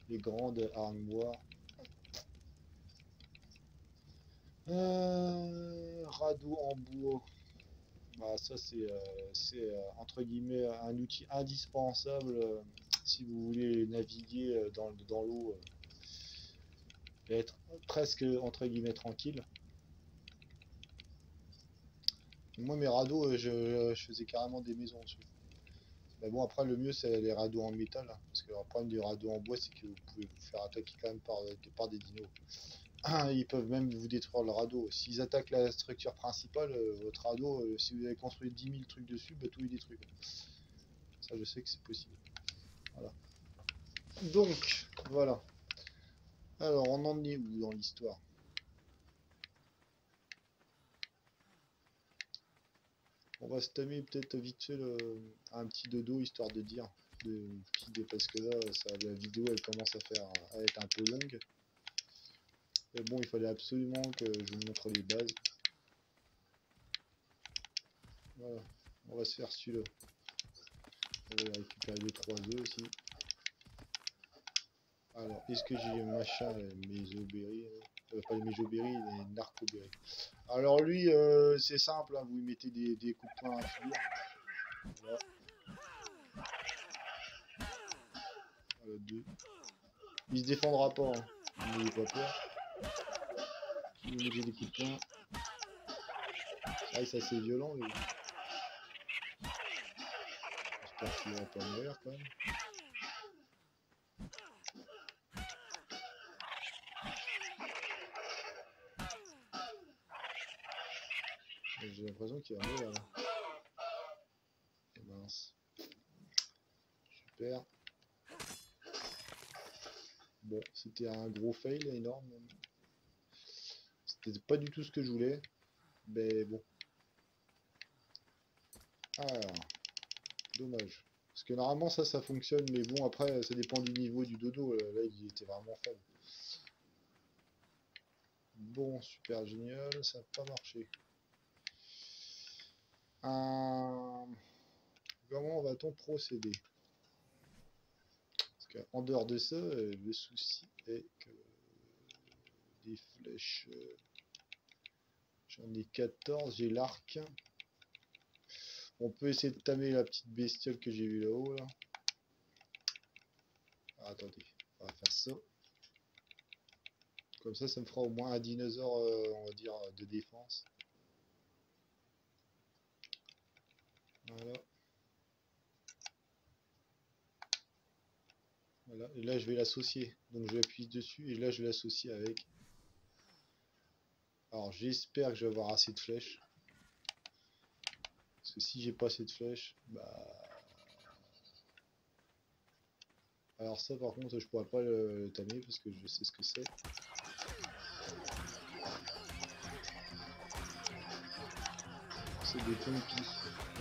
Les grandes armoires. Radeau en bois. Bah, ça, c'est entre guillemets un outil indispensable si vous voulez naviguer dans l'eau. Et être presque entre guillemets tranquille. Moi mes radeaux, je faisais carrément des maisons dessus. Mais bon après le mieux c'est les radeaux en métal, hein, parce que le problème des radeaux en bois c'est que vous pouvez vous faire attaquer quand même par des dinos. Ils peuvent même vous détruire le radeau. S'ils attaquent la structure principale, votre radeau, si vous avez construit 10 000 trucs dessus, bah, tout est détruit. Ça je sais que c'est possible. Voilà. Donc voilà. Alors on en est où dans l'histoire? On va se tamer peut-être vite fait un petit dodo histoire de dire parce que là la vidéo elle commence à être un peu longue. Mais bon, il fallait absolument que je vous montre les bases. Voilà, on va se faire celui-là. On va récupérer 2-3 œufs aussi. Alors, est-ce que j'ai machin, les mésoberries, pas les mésoberries, les narcoberries. Alors lui, c'est simple, hein, vous lui mettez des coups de poing à figure. Voilà. Voilà, 2. Il se défendra pas, hein. N'ayez pas peur. Vous lui mettez des coups de poing. Ah, c'est assez violent, lui. J'espère qu'il va pas mourir quand même. J'ai l'impression qu'il va mourir là. Et mince. super. Bon, c'était un gros fail énorme. C'était pas du tout ce que je voulais. Mais bon. Alors, dommage. Parce que normalement ça fonctionne, mais bon après ça dépend du niveau du dodo. Là il était vraiment faible. Bon, super génial, ça n'a pas marché. Comment va-t-on procéder? Parce qu'en dehors de ça, le souci est que des flèches, j'en ai 14, j'ai l'arc. On peut essayer de tamer la petite bestiole que j'ai vue là-haut là. Ah, attendez, on va faire ça. Comme ça me fera au moins un dinosaure, on va dire, de défense. Voilà. Voilà. Et là je vais l'associer. Donc je appuie dessus et là je vais l'associer avec. Alors j'espère que je vais avoir assez de flèches. Parce que si j'ai pas assez de flèches, bah... Alors ça par contre je pourrais pas le tamer parce que je sais ce que c'est. C'est des pompiers.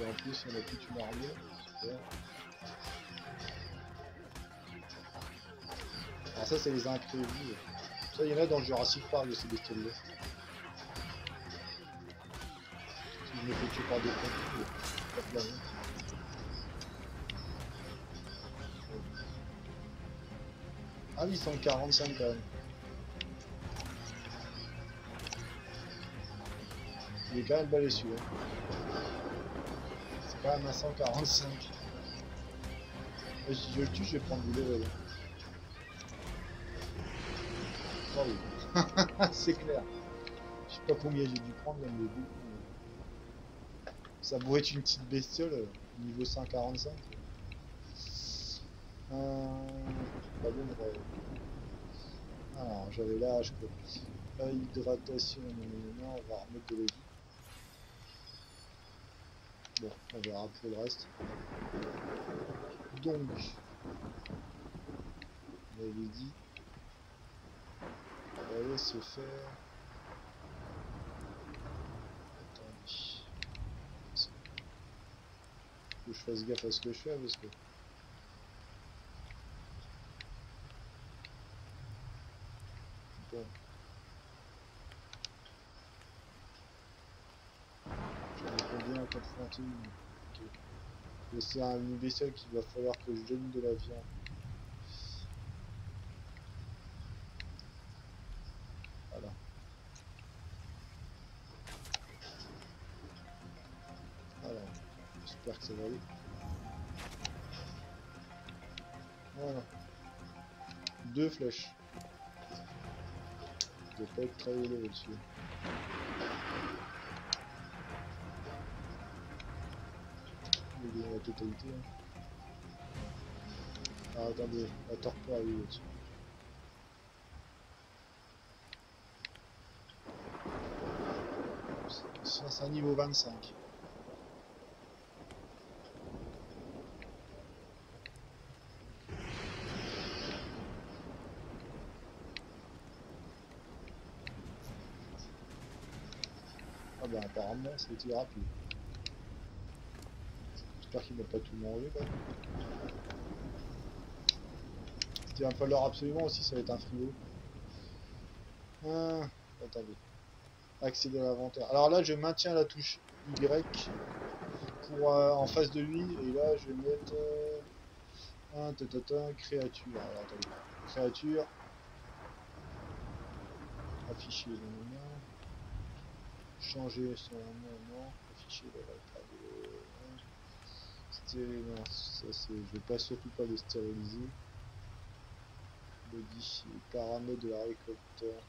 Et en plus on a toute une armure. Super. Alors ça c'est les imprévus. Ça il y en a dans le Jurassic Park de ces bestioles là. Si je me fais tuer par des pompiers, pas de la honte. Ah oui, 145 quand même. Il est quand même balai celui-là. C'est quand même un 145. Et si je le tue, je vais prendre du level. Oh oui. C'est clair. Je sais pas combien j'ai dû prendre, mais beaucoup. Ça pourrait être une petite bestiole, niveau 145. Pas bon, alors j'avais l'âge quoi. La hydratation, non, on va remettre de l'eau. Bon, on verra pour le reste. Donc, on avait dit, on va aller se faire. Attendez. Faut que je fasse gaffe à ce que je fais parce que. Bon. J'en ai combien à confronter une. Okay. Mais c'est une bestiole qu'il va falloir que je donne de la viande. Voilà. Alors, j'espère que ça va aller. Voilà. 2 flèches. Je dois pas être très élevé dessus. Il est la totalité. Hein. Ah, attendez, la torpeur a eu là-dessus. C'est un niveau 25. Ah bah apparemment c'était rapide. J'espère qu'il va pas tout manger quand même. Il va falloir absolument aussi, ça va être un frigo. Ah, attendez. Accéder à l'inventaire. Alors là je maintiens la touche Y pour en face de lui et là je vais mettre créature. Alors attendez. Créature. Afficher le nom. Changer son nom. Afficher le non, ça c'est. Je vais pas surtout pas le stériliser. Modifier paramètres de la récolteur.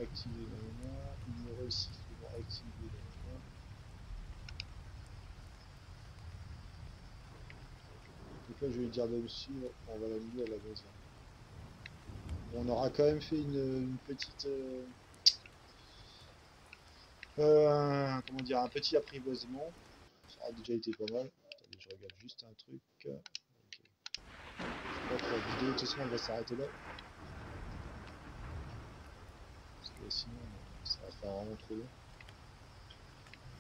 Activer l'élément, ignorer le sifflement, activer l'élément. Donc là je vais lui dire de me suivre, on va l'amener à la maison. On aura quand même fait une petite Comment dire, un petit apprivoisement. Ça a déjà été pas mal. Attendez, je regarde juste un truc. Ok. Je crois que la vidéo, de toute façon, elle va s'arrêter là. Parce que sinon, ça va faire vraiment trop long.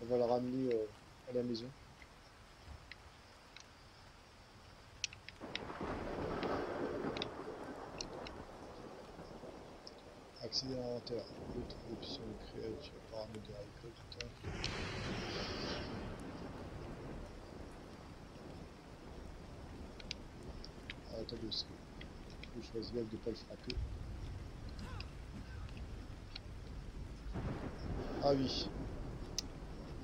On va la ramener à la maison. Accéder à l'inventaire. Autre option créature, paramètres de récolte. Ah, attendez, parce que faut que je fasse gaffe de pas le frapper. Ah oui.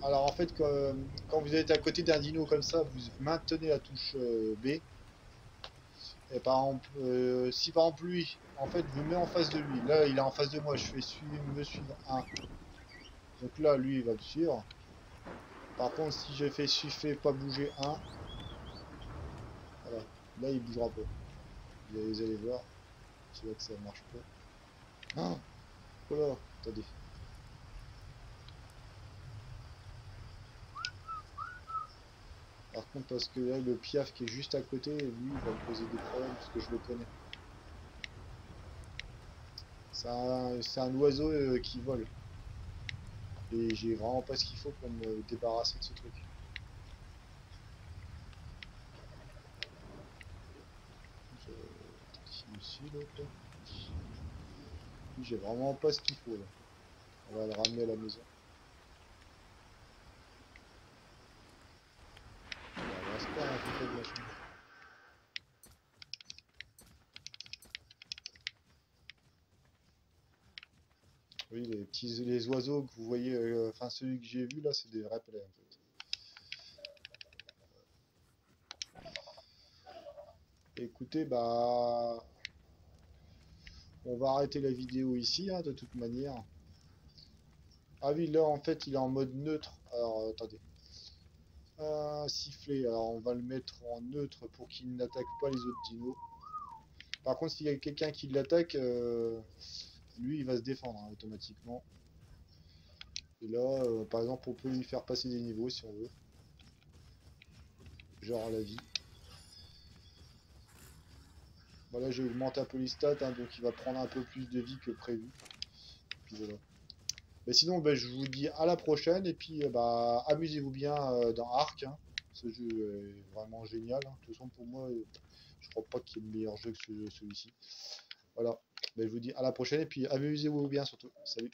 Alors en fait, quand vous êtes à côté d'un dino comme ça, vous maintenez la touche B. Et par exemple, si par exemple lui, en fait, je me mets en face de lui. Là, il est en face de moi. Je fais suivre, me suivre 1. Donc là, lui, il va me suivre. Par contre, si je fais suivre, pas bouger 1, voilà. Là, il bougera pas. Vous allez voir. C'est là que ça marche pas. Ah, oh là, attendez. Par contre, parce que là, le piaf qui est juste à côté, lui, il va me poser des problèmes parce que je le connais. C'est un oiseau qui vole. Et j'ai vraiment pas ce qu'il faut pour me débarrasser de ce truc. Ici, l'autre. J'ai vraiment pas ce qu'il faut là. On va le ramener à la maison. On reste pas un peu de machin. Oui, les oiseaux que vous voyez, enfin celui que j'ai vu là, c'est des replays en fait. Écoutez, bah, on va arrêter la vidéo ici, hein, de toute manière. Ah oui, là en fait, il est en mode neutre. Alors, attendez. Sifflet. Alors, on va le mettre en neutre pour qu'il n'attaque pas les autres dinos. Par contre, s'il y a quelqu'un qui l'attaque, lui, il va se défendre hein, automatiquement. Et là, par exemple, on peut lui faire passer des niveaux si on veut. Genre à la vie. Voilà, j'ai augmenté un peu les stats, hein, donc il va prendre un peu plus de vie que prévu. Puis voilà. Mais sinon, bah, je vous dis à la prochaine, et puis bah, amusez-vous bien dans Ark, hein. Ce jeu est vraiment génial, hein. De toute façon, pour moi, je crois pas qu'il y ait de meilleur jeu que celui-ci. Voilà. Bah, je vous dis à la prochaine, et puis amusez-vous bien surtout. Salut.